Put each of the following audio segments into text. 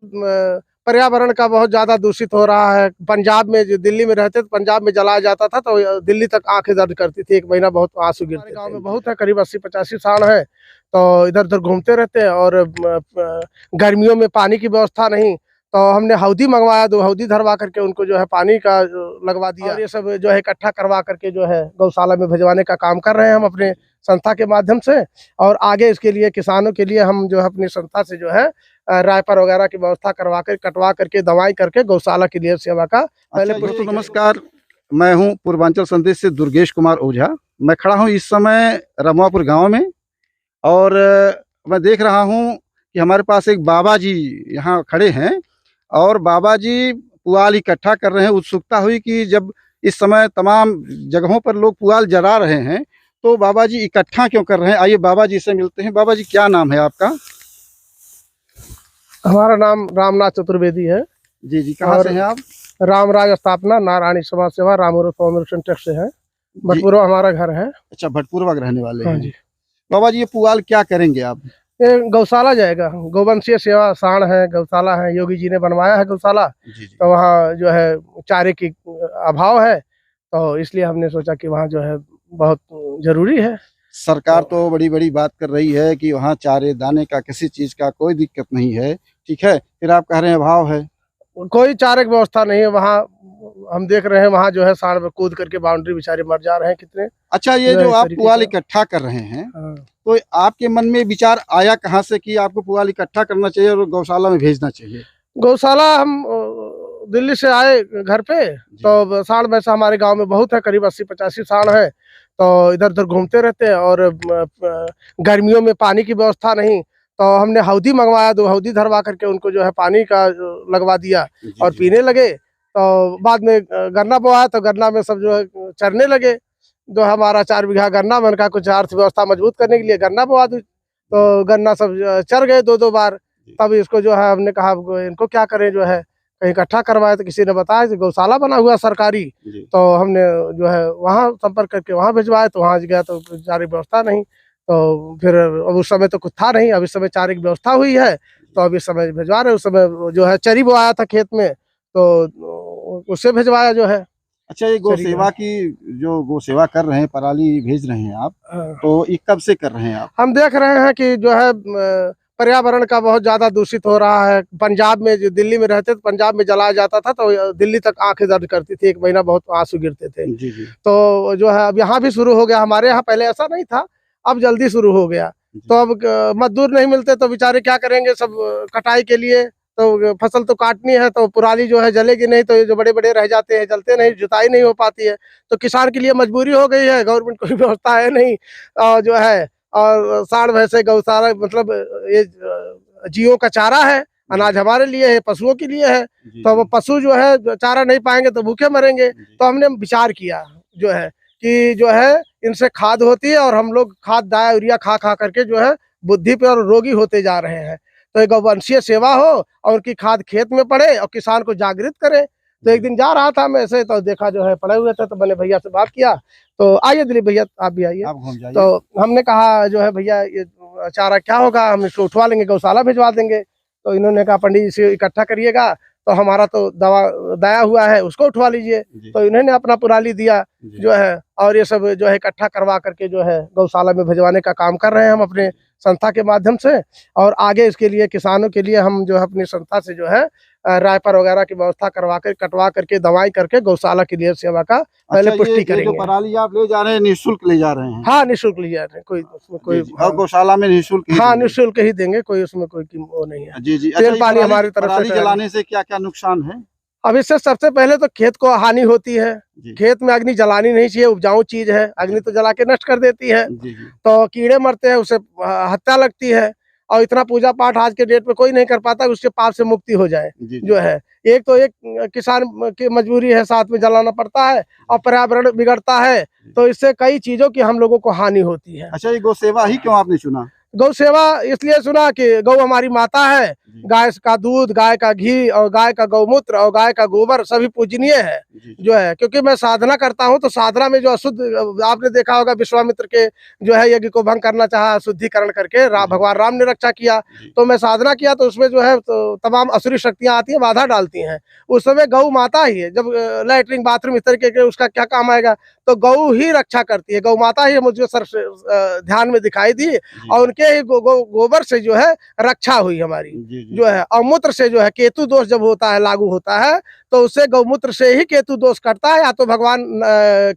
पर्यावरण का बहुत ज्यादा दूषित हो रहा है। पंजाब में जो दिल्ली में रहते तो पंजाब में जलाया जाता था तो दिल्ली तक आंखें दर्द करती थी, एक महीना बहुत आंसू गिरते थे। गांव में बहुत है, करीब 80-85 सांड है, तो इधर उधर घूमते रहते हैं। और गर्मियों में पानी की व्यवस्था नहीं, तो हमने हौदी मंगवाया, 2 हौदी धरवा करके उनको जो है पानी का लगवा दिया। और ये सब जो है इकट्ठा करवा करके जो है गौशाला में भिजवाने का काम कर रहे हैं हम अपने संस्था के माध्यम से। और आगे इसके लिए किसानों के लिए हम जो है अपनी संस्था से जो है रायपर वगैरह की व्यवस्था करवा कर कटवा करके दवाई करके गौशाला के लिए सेवा का पहले दोस्तों नमस्कार, मैं हूं पूर्वांचल संदेश से दुर्गेश कुमार ओझा। मैं खड़ा हूं इस समय रमवापुर गांव में और मैं देख रहा हूं कि हमारे पास एक बाबा जी यहां खड़े हैं और बाबा जी पुआल इकट्ठा कर रहे हैं। उत्सुकता हुई कि जब इस समय तमाम जगहों पर लोग पुआल जला रहे हैं तो बाबा जी इकट्ठा क्यों कर रहे हैं। आइए बाबा जी से मिलते हैं। बाबा जी क्या नाम है आपका? हमारा नाम रामनाथ चतुर्वेदी है। जी जी, कहाँ से हैं आप? रामराज स्थापना नारायणी समाज सेवा रामपुर फाउंडेशन ट्रस्ट से है। भटपुरवा हमारा घर है। अच्छा, भटपुरवा रहने वाले हाँ हैं जी। बाबा जी, ये पुआल क्या करेंगे आप? ये गौशाला जाएगा, गौवंशीय सेवा सांड है, गौशाला है, योगी जी ने बनवाया है गौशाला। जी जी। तो वहाँ जो है चारे की अभाव है, तो इसलिए हमने सोचा कि वहाँ जो है बहुत जरूरी है। सरकार तो बड़ी बड़ी बात कर रही है कि वहाँ चारे दाने का किसी चीज का कोई दिक्कत नहीं है, ठीक है, फिर आप कह रहे हैं अभाव है। कोई चारे की व्यवस्था नहीं है वहाँ। हम देख रहे हैं वहाँ जो है सांड में कूद करके बाउंड्री बेचारे मर जा रहे हैं कितने। अच्छा, ये जो आप पुआल इकट्ठा कर रहे हैं, तो आपके मन में विचार आया कहाँ से कि आपको पुआल इकट्ठा करना चाहिए और गौशाला में भेजना चाहिए? गौशाला हम दिल्ली से आए घर पे, तो सांड में से हमारे गांव में बहुत है, करीब 80-85 सांड है, तो इधर उधर घूमते रहते हैं। और गर्मियों में पानी की व्यवस्था नहीं, तो हमने हौदी मंगवाया, 2 हौदी धरवा करके उनको जो है पानी का लगवा दिया और पीने लगे। तो बाद में गन्ना बोया, तो गन्ना में सब जो है चरने लगे। जो हमारा 4 बीघा गन्ना मन का, कुछ अर्थव्यवस्था मजबूत करने के लिए गन्ना बोआ दी, तो गन्ना सब चर गए 2-2 बार। तब इसको जो है हमने कहा इनको क्या करें, जो है कहीं इकट्ठा करवाए, तो किसी ने बताया कि गौशाला बना हुआ सरकारी, तो हमने जो है वहाँ संपर्क करके वहाँ भिजवाए। तो वहाँ गया तो चारे की व्यवस्था नहीं, तो फिर अब उस समय तो कुछ था नहीं, अब इस समय चारे की व्यवस्था हुई है, तो अब इस समय भिजवा रहे। उस समय जो है चरी बोया था खेत में, तो उससे भिजवाया जो है। अच्छा, ये गौ सेवा की जो गौ सेवा कर रहे हैं, पराली भेज रहे हैं आप, तो ये कब से कर रहे हैं आप? हम देख रहे हैं कि जो है पर्यावरण का बहुत ज्यादा दूषित हो रहा है। पंजाब में जो दिल्ली में रहते तो पंजाब में जलाया जाता था तो दिल्ली तक आंखें दर्द करती थी, एक महीना बहुत आंसू गिरते थे। जी जी। तो जो है अब यहाँ भी शुरू हो गया, हमारे यहाँ पहले ऐसा नहीं था, अब जल्दी शुरू हो गया। तो अब मजदूर नहीं मिलते तो बेचारे क्या करेंगे, सब कटाई के लिए तो फसल तो काटनी है, तो पुराली जो है जलेगी नहीं, तो ये जो बड़े बड़े रह जाते हैं जलते नहीं, जुताई नहीं हो पाती है, तो किसान के लिए मजबूरी हो गई है। गवर्नमेंट कोई व्यवस्था है नहीं, और जो है और सांड भैंसे गौशाला मतलब ये जीवों का चारा है, अनाज हमारे लिए है, पशुओं के लिए है। तो वो पशु जो है चारा नहीं पाएंगे तो भूखे मरेंगे। तो हमने विचार किया जो है कि जो है इनसे खाद होती है, और हम लोग खाद डाया यूरिया खा खा करके जो है बुद्धि पे और रोगी होते जा रहे हैं। तो एक गौवंशीय सेवा हो और उनकी खाद खेत में पड़े और किसान को जागृत करे। तो एक दिन जा रहा था मैं ऐसे, तो देखा जो है पड़े हुए थे, तो मैंने भैया से बात किया, तो आइए दिलीप भैया आप भी आइए। तो हमने कहा जो है भैया ये चारा क्या होगा, हम इसको उठवा लेंगे, गौशाला भिजवा देंगे। तो इन्होंने कहा पंडित जी से इकट्ठा करिएगा, तो हमारा तो दवा दाया हुआ है उसको उठवा लीजिए। तो इन्होंने अपना पुराली दिया जो है, और ये सब जो है इकट्ठा करवा करके जो है गौशाला में भिजवाने का काम कर रहे हैं हम अपने संस्था के माध्यम से। और आगे इसके लिए किसानों के लिए हम जो है अपनी संस्था से जो है रायपर वगैरह की व्यवस्था करवा कर कटवा करके दवाई करके गौशाला के लिए सेवा का पहले पुष्टि करेंगे। जो पराली आप ले जा रहे हैं निःशुल्क ले जा रहे हैं? हाँ, निःशुल्क ले जा रहे हैं, कोई उसमें कोई और गौशाला में निःशुल्क? हाँ, निःशुल्क ही देंगे, कोई उसमें कोई वो नहीं है। जी जी। तेल पानी हमारी तरफ से। जलाने से क्या क्या नुकसान है? अब इससे सबसे पहले तो खेत को हानि होती है। खेत में अग्नि जलानी नहीं चाहिए, उपजाऊ चीज है, अग्नि तो जला के नष्ट कर देती है। तो कीड़े मरते हैं, उससे हत्या लगती है। और इतना पूजा पाठ आज के डेट में कोई नहीं कर पाता, उसके पाप से मुक्ति हो जाए जो है। एक तो एक किसान की मजबूरी है, साथ में जलाना पड़ता है, और पर्यावरण बिगड़ता है, तो इससे कई चीजों की हम लोगों को हानि होती है। अच्छा, ये गौ सेवा ही क्यों आपने चुना? गौ सेवा इसलिए सुना कि गौ हमारी माता है। जी, गाय का दूध, गाय का घी और गाय का गौमूत्र और गाय का गोबर सभी पूजनीय है जी, जो है। क्योंकि मैं साधना करता हूँ तो साधना में जो अशुद्ध, आपने देखा होगा विश्वामित्र के जो है यज्ञ को भंग करना चाहा, शुद्धिकरण करके जी, भगवान राम ने रक्षा किया। जी, तो मैं साधना किया तो उसमें जो है तो तमाम असुरी शक्तियां आती हैं, बाधा डालती हैं। उस समय गौ माता ही है। जब लैट्रिन बाथरूम इस तरीके के उसका क्या काम आएगा, तो गौ ही रक्षा करती है। गौ माता ही मुझे सर से ध्यान में दिखाई दी जी, और उनके ही गोबर से जो है रक्षा हुई हमारी जी, जी, जो है। और मूत्र से जो है केतु दोष जब होता है, लागू होता है, तो उससे गौमूत्र से ही केतु दोष करता है। या तो भगवान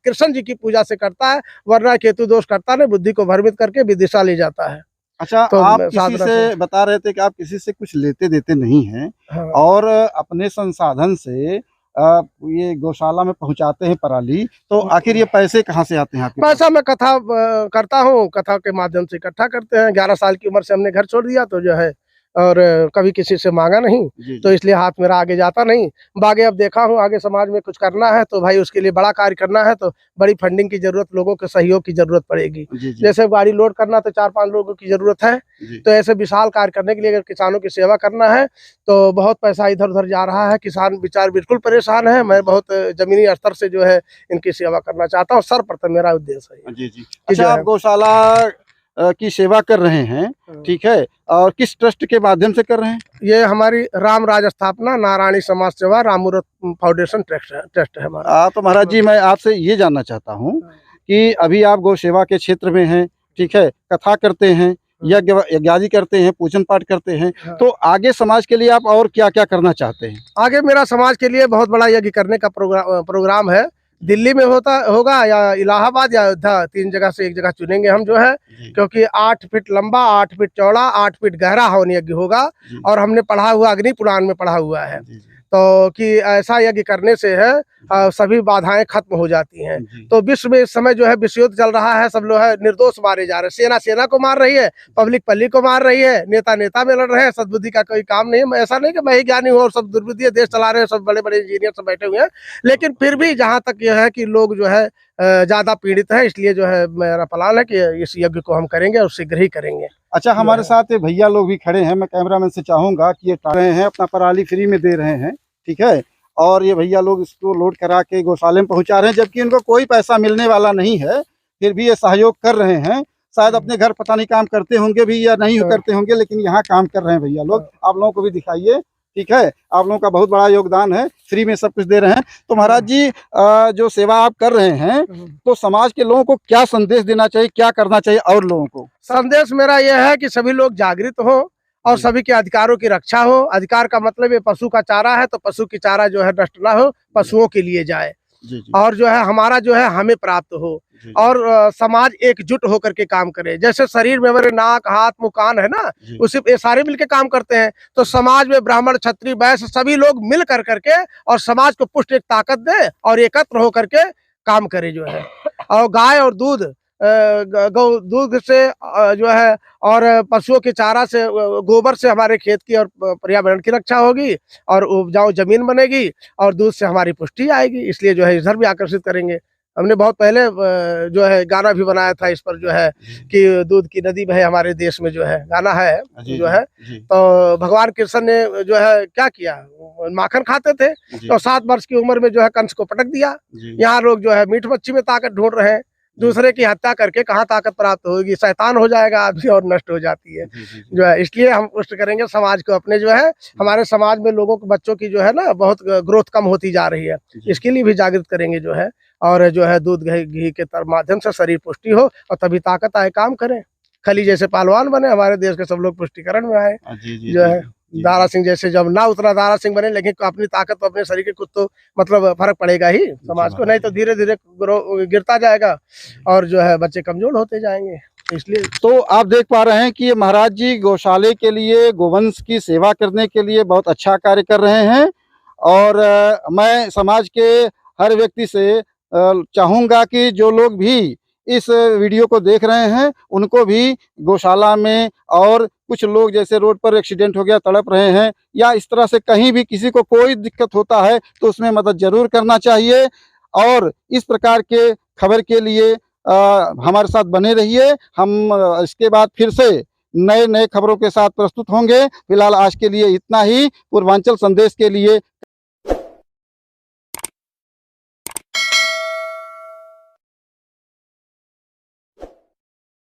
कृष्ण जी की पूजा से करता है, वरना केतु दोष करता नहीं, बुद्धि को भ्रमित करके विदिशा ले जाता है। अच्छा, तो आप किसी साधना से से बता रहे थे कि आप किसी से कुछ लेते देते नहीं हैं हाँ। और अपने संसाधन से ये गौशाला में पहुंचाते हैं पराली, तो आखिर ये पैसे कहाँ से आते हैं आपके पास? पैसा मैं कथा करता हूँ, कथा के माध्यम से इकट्ठा करते हैं। 11 साल की उम्र से हमने घर छोड़ दिया तो जो है, और कभी किसी से मांगा नहीं, जी, तो जी, इसलिए हाथ मेरा आगे जाता नहीं। बागे अब देखा हूँ आगे समाज में कुछ करना है तो भाई उसके लिए बड़ा कार्य करना है तो बड़ी फंडिंग की जरूरत, लोगों के सहयोग की जरूरत पड़ेगी। जी, जी, जैसे गाड़ी लोड करना तो 4-5 लोगों की जरूरत है। जी, तो ऐसे विशाल कार्य करने के लिए अगर किसानों की सेवा करना है तो बहुत पैसा इधर उधर जा रहा है। किसान बेचारे बिल्कुल परेशान है। मैं बहुत जमीनी स्तर से जो है इनकी सेवा करना चाहता हूँ। सर्वप्रथम मेरा उद्देश्य है जी, जी। कि अच्छा, जो आप है गौशाला की सेवा कर रहे हैं, ठीक है, और किस ट्रस्ट के माध्यम से कर रहे हैं? ये हमारी राम राज स्थापना नारायणी समाज सेवा रामूरत फाउंडेशन ट्रस्ट है हमारा। तो महाराज जी, मैं आपसे ये जानना चाहता हूँ कि अभी आप गौ सेवा के क्षेत्र में हैं, ठीक है, कथा करते हैं, यज्ञादि करते हैं, पूजन पाठ करते हैं, हाँ। तो आगे समाज के लिए आप और क्या-क्या करना चाहते हैं? आगे मेरा समाज के लिए बहुत बड़ा यज्ञ करने का प्रोग्राम है। दिल्ली में होगा या इलाहाबाद या अयोध्या, 3 जगह से 1 जगह चुनेंगे हम जो है। जी, क्योंकि 8 फीट लंबा, 8 फीट चौड़ा, 8 फीट गहरा हवन यज्ञ होगा। जी, और हमने पढ़ा हुआ, अग्नि पुराण में पढ़ा हुआ है। जी, जी, तो कि ऐसा यज्ञ करने से है सभी बाधाएं खत्म हो जाती हैं। जी, तो विश्व में इस समय जो है विश्व युद्ध चल रहा है, सब लोग है निर्दोष मारे जा रहे हैं। सेना सेना को मार रही है, पब्लिक पब्लिक को मार रही है, नेता नेता में लड़ रहे हैं। सद्बुद्धि का कोई काम नहीं है। ऐसा नहीं कि मैं ही ज्ञानी हूँ और सब दुर्बुद्धि देश चला रहे हैं, सब बड़े बड़े इंजीनियर सब बैठे हुए हैं। लेकिन फिर भी जहाँ तक यह है कि लोग जो है ज्यादा पीड़ित है, इसलिए जो है मेरा प्लान है कि इस यज्ञ को हम करेंगे और शीघ्र ही करेंगे। अच्छा, हमारे साथ ये भैया लोग भी खड़े हैं, मैं कैमरामैन से चाहूँगा कि ये रहे हैं, अपना पराली फ्री में दे रहे हैं, ठीक है? और ये भैया लोग इसको लोड करा के गौशाले में पहुँचा रहे हैं, जबकि इनको कोई पैसा मिलने वाला नहीं है, फिर भी ये सहयोग कर रहे हैं। शायद अपने घर पता नहीं काम करते होंगे भी या नहीं करते होंगे, लेकिन यहाँ काम कर रहे हैं भैया लोग। आप लोगों को भी दिखाइए, ठीक है? आप लोगों का बहुत बड़ा योगदान है, फ्री में सब कुछ दे रहे हैं। तो महाराज जी, जो सेवा आप कर रहे हैं, तो समाज के लोगों को क्या संदेश देना चाहिए, क्या करना चाहिए और लोगों को? संदेश मेरा यह है कि सभी लोग जागृत हो और जी। सभी के अधिकारों की रक्षा हो। अधिकार का मतलब ये पशु का चारा है तो पशु की चारा जो है नष्ट ना हो, पशुओं के लिए जाए। जी, जी, और जो है हमारा जो है हमें प्राप्त हो। जी, और समाज एकजुट होकर के काम करे। जैसे शरीर में हमारे नाक, हाथ, मुंह, कान है ना, जी, उसी ये सारे मिलके काम करते हैं। तो समाज में ब्राह्मण, क्षत्रिय, वैश्य सभी लोग मिल कर करके और समाज को पुष्ट एक ताकत दे और एकत्र होकर के काम करे जो है। और गाय और दूध, गौ दूध से जो है, और पशुओं के चारा से, गोबर से हमारे खेत की और पर्यावरण की रक्षा होगी और उपजाऊ जमीन बनेगी और दूध से हमारी पुष्टि आएगी। इसलिए जो है इधर भी आकर्षित करेंगे। हमने बहुत पहले जो है गाना भी बनाया था इस पर जो है कि दूध की नदी बहे हमारे देश में, जो है गाना है जी, जो है। जी, तो भगवान कृष्ण ने जो है क्या किया, माखन खाते थे जी, तो 7 वर्ष की उम्र में जो है कंस को पटक दिया। जी, यहाँ लोग जो है मीट मच्छी में ताकत ढूंढ रहे हैं। दूसरे की हत्या करके कहाँ ताकत प्राप्त होगी, शैतान हो जाएगा आदमी और नष्ट हो जाती है जी, जी, जी, जो है। इसलिए हम पुष्ट करेंगे समाज को अपने जो है। हमारे समाज में लोगों को, बच्चों की जो है ना बहुत ग्रोथ कम होती जा रही है, जी। इसके लिए भी जागृत करेंगे जो है। और जो है दूध घी के माध्यम से शरीर पुष्टि हो और तभी ताकत आए, काम करें। खली जैसे पहलवान बने, हमारे देश के सब लोग पुष्टिकरण में आए जी, जी, जो है। जी, दारा सिंह जैसे, जब ना उतना दारा सिंह बने, लेकिन अपनी ताकत तो अपने शरीर के कुछ तो मतलब फर्क पड़ेगा ही समाज को, नहीं तो धीरे धीरे गिरता जाएगा और जो है बच्चे कमजोर होते जाएंगे। इसलिए तो आप देख पा रहे हैं कि ये महाराज जी गौशाले के लिए, गोवंश की सेवा करने के लिए बहुत अच्छा कार्य कर रहे हैं। और मैं समाज के हर व्यक्ति से चाहूँगा कि जो लोग भी इस वीडियो को देख रहे हैं, उनको भी गौशाला में, और कुछ लोग जैसे रोड पर एक्सीडेंट हो गया, तड़प रहे हैं, या इस तरह से कहीं भी किसी को कोई दिक्कत होता है तो उसमें मदद ज़रूर करना चाहिए। और इस प्रकार के खबर के लिए हमारे साथ बने रहिए। हम इसके बाद फिर से नए नए खबरों के साथ प्रस्तुत होंगे। फिलहाल आज के लिए इतना ही। पूर्वांचल संदेश के लिए